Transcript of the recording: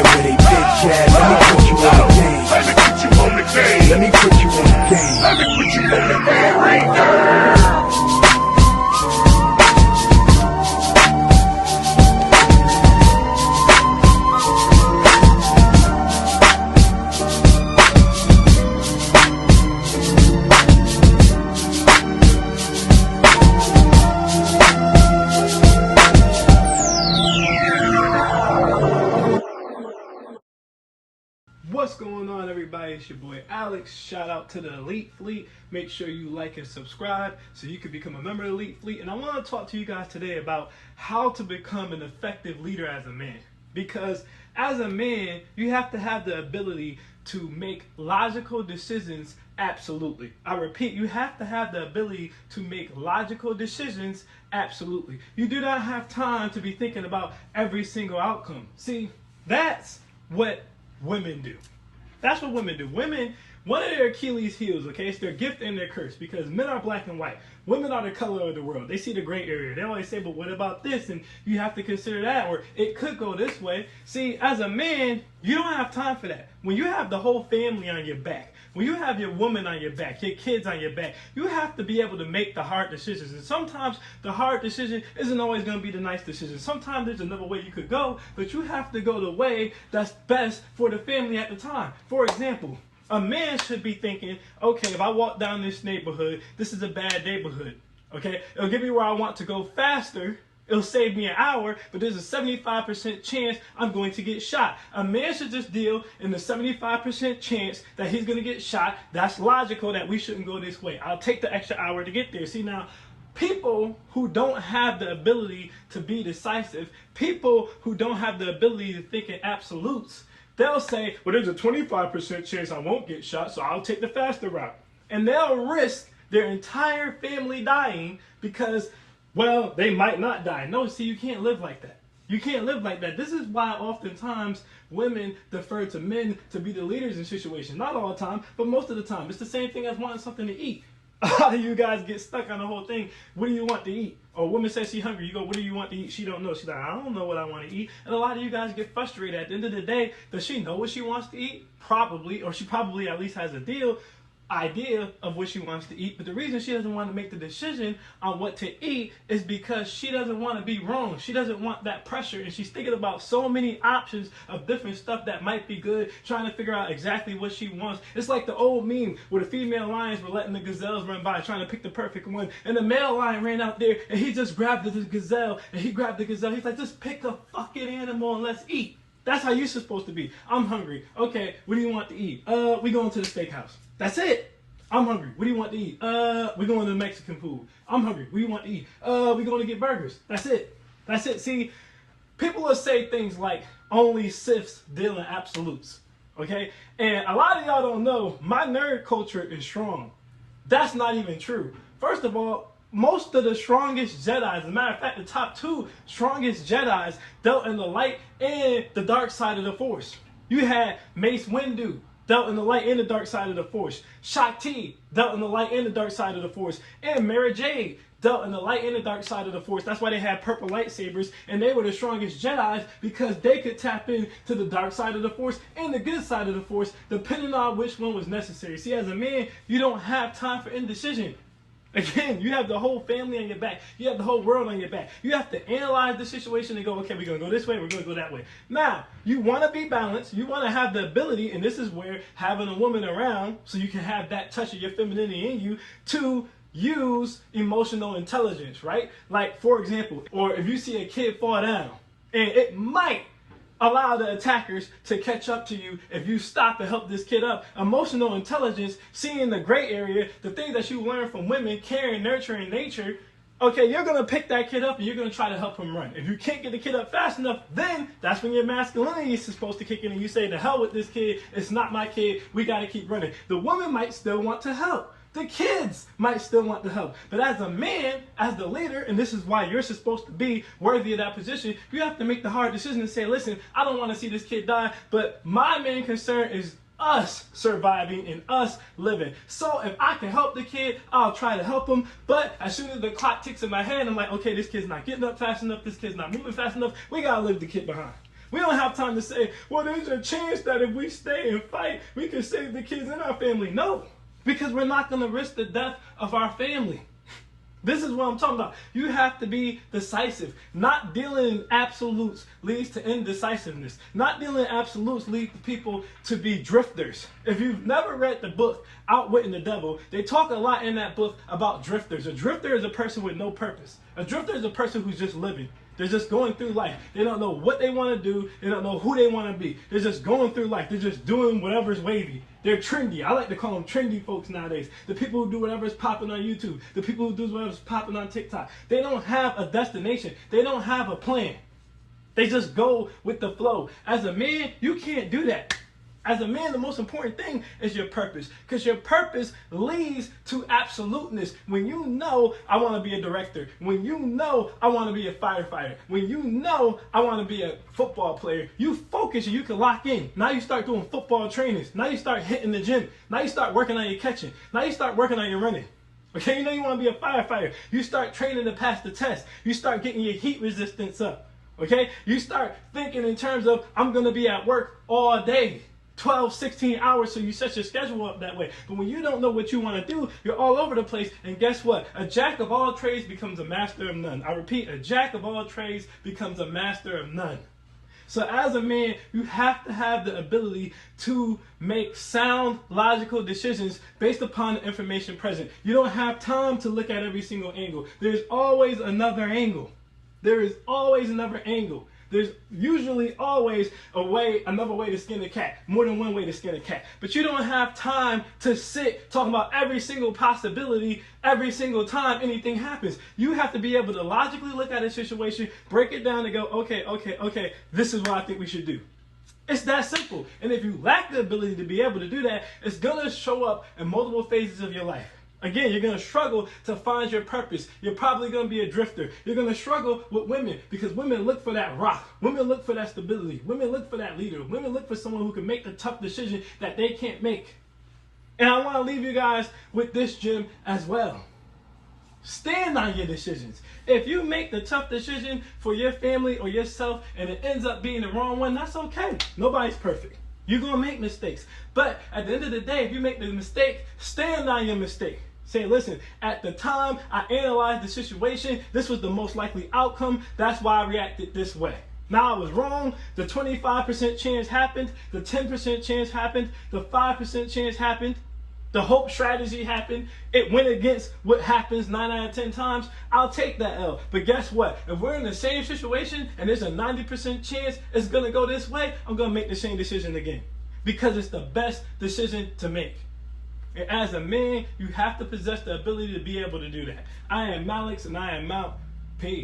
where they bitch at. Let me put you on the game. Let me put you on the game. Let me put you on the game. Let me put you on the game right there. What's going on, everybody? It's your boy Alex. Shout out to the Elite Fleet. Make sure you like and subscribe so you can become a member of the Elite Fleet. And I want to talk to you guys today about how to become an effective leader as a man. Because as a man, you have to have the ability to make logical decisions. Absolutely. I repeat, you have to have the ability to make logical decisions. Absolutely. You do not have time to be thinking about every single outcome. See, that's what women do. That's what women do. Women, one of their Achilles heels, okay, it's their gift and their curse, because men are black and white. Women are the color of the world. They see the gray area. They always say, but what about this? And you have to consider that, or it could go this way. See, as a man, you don't have time for that. When you have the whole family on your back, when you have your woman on your back, your kids on your back, you have to be able to make the hard decisions. And sometimes the hard decision isn't always going to be the nice decision. Sometimes there's another way you could go, but you have to go the way that's best for the family at the time. For example, a man should be thinking, okay, if I walk down this neighborhood, this is a bad neighborhood. Okay, it'll get me where I want to go faster. It'll save me an hour, but there's a 75% chance I'm going to get shot. A man should just deal in the 75% chance that he's going to get shot. That's logical that we shouldn't go this way. I'll take the extra hour to get there. See, now, people who don't have the ability to be decisive, people who don't have the ability to think in absolutes, they'll say, well, there's a 25% chance I won't get shot, so I'll take the faster route. And they'll risk their entire family dying because, well, they might not die. No, see, you can't live like that. You can't live like that. This is why oftentimes women defer to men to be the leaders in situations. Not all the time, but most of the time. It's the same thing as wanting something to eat. A lot of you guys get stuck on the whole thing. What do you want to eat? Or a woman says she's hungry. You go, what do you want to eat? She don't know. She's like, I don't know what I want to eat. And a lot of you guys get frustrated. At the end of the day, does she know what she wants to eat? Probably. Or she probably at least has a idea of what she wants to eat, but the reason she doesn't want to make the decision on what to eat is because she doesn't want to be wrong. She doesn't want that pressure, and she's thinking about so many options of different stuff that might be good, trying to figure out exactly what she wants. It's like the old meme where the female lions were letting the gazelles run by, trying to pick the perfect one, and the male lion ran out there and he just grabbed the gazelle, and he grabbed the gazelle. He's like, just pick a fucking animal and let's eat. That's how you're supposed to be. I'm hungry. Okay, what do you want to eat? We going to the steakhouse. That's it. I'm hungry. What do you want to eat? We're going to the Mexican food. I'm hungry. What do you want to eat? We're going to get burgers. That's it. That's it. See, people will say things like, only Siths deal in absolutes. Okay? And a lot of y'all don't know, my nerd culture is strong. That's not even true. First of all, most of the strongest Jedis, as a matter of fact, the top 2 strongest Jedis dealt in the light and the dark side of the Force. You had Mace Windu, dealt in the light and the dark side of the Force. Shakti dealt in the light and the dark side of the Force. And Mara Jade dealt in the light and the dark side of the Force. That's why they had purple lightsabers, and they were the strongest Jedis because they could tap into the dark side of the Force and the good side of the Force, depending on which one was necessary. See, as a man, you don't have time for indecision. Again, you have the whole family on your back. You have the whole world on your back. You have to analyze the situation and go, okay, we're going to go this way, we're going to go that way. Now, you want to be balanced. You want to have the ability, and this is where having a woman around so you can have that touch of your femininity in you to use emotional intelligence, right? Like, for example, or if you see a kid fall down, and it might allow the attackers to catch up to you if you stop and help this kid up. Emotional intelligence, seeing the gray area, the things that you learn from women, caring, nurturing nature. Okay, you're going to pick that kid up and you're going to try to help him run. If you can't get the kid up fast enough, then that's when your masculinity is supposed to kick in and you say, the hell with this kid, it's not my kid, we got to keep running. The woman might still want to help. The kids might still want to help. But as a man, as the leader, and this is why you're supposed to be worthy of that position, you have to make the hard decision and say, listen, I don't want to see this kid die, but my main concern is us surviving and us living. So if I can help the kid, I'll try to help him. But as soon as the clock ticks in my head, I'm like, okay, this kid's not getting up fast enough. This kid's not moving fast enough. We got to leave the kid behind. We don't have time to say, well, there's a chance that if we stay and fight, we can save the kids in our family. No, because we're not going to risk the death of our family. This is what I'm talking about. You have to be decisive. Not dealing in absolutes leads to indecisiveness. Not dealing in absolutes leads people to be drifters. If you've never read the book Outwitting the Devil, they talk a lot in that book about drifters. A drifter is a person with no purpose. A drifter is a person who's just living. They're just going through life. They don't know what they want to do. They don't know who they want to be. They're just going through life. They're just doing whatever's wavy. They're trendy. I like to call them trendy folks nowadays. The people who do whatever's popping on YouTube. The people who do whatever's popping on TikTok. They don't have a destination. They don't have a plan. They just go with the flow. As a man, you can't do that. As a man, the most important thing is your purpose, because your purpose leads to absoluteness. When you know I want to be a director, when you know I want to be a firefighter, when you know I want to be a football player, you focus and you can lock in. Now you start doing football trainings. Now you start hitting the gym. Now you start working on your catching. Now you start working on your running. Okay, you know you want to be a firefighter. You start training to pass the test. You start getting your heat resistance up. Okay, you start thinking in terms of I'm going to be at work all day. 12, 16 hours, so you set your schedule up that way. But when you don't know what you want to do, you're all over the place. And guess what? A jack of all trades becomes a master of none. I repeat, a jack of all trades becomes a master of none. So as a man, you have to have the ability to make sound, logical decisions based upon the information present. You don't have time to look at every single angle. There's always another angle. There is always another angle. There's usually always another way to skin a cat, more than one way to skin a cat. But you don't have time to sit talking about every single possibility every single time anything happens. You have to be able to logically look at a situation, break it down and go, okay, this is what I think we should do. It's that simple. And if you lack the ability to be able to do that, it's going to show up in multiple phases of your life. Again, you're going to struggle to find your purpose. You're probably going to be a drifter. You're going to struggle with women because women look for that rock. Women look for that stability. Women look for that leader. Women look for someone who can make the tough decision that they can't make. And I want to leave you guys with this gem as well. Stand on your decisions. If you make the tough decision for your family or yourself and it ends up being the wrong one, that's okay. Nobody's perfect. You're going to make mistakes. But at the end of the day, if you make the mistake, stand on your mistake. Say, listen, at the time I analyzed the situation, this was the most likely outcome. That's why I reacted this way. Now I was wrong. The 25% chance happened. The 10% chance happened. The 5% chance happened. The hope strategy happened. It went against what happens 9 out of 10 times. I'll take that L. But guess what? If we're in the same situation and there's a 90% chance it's going to go this way, I'm going to make the same decision again. Because it's the best decision to make. And as a man, you have to possess the ability to be able to do that. I am Malix and I am out. Peace.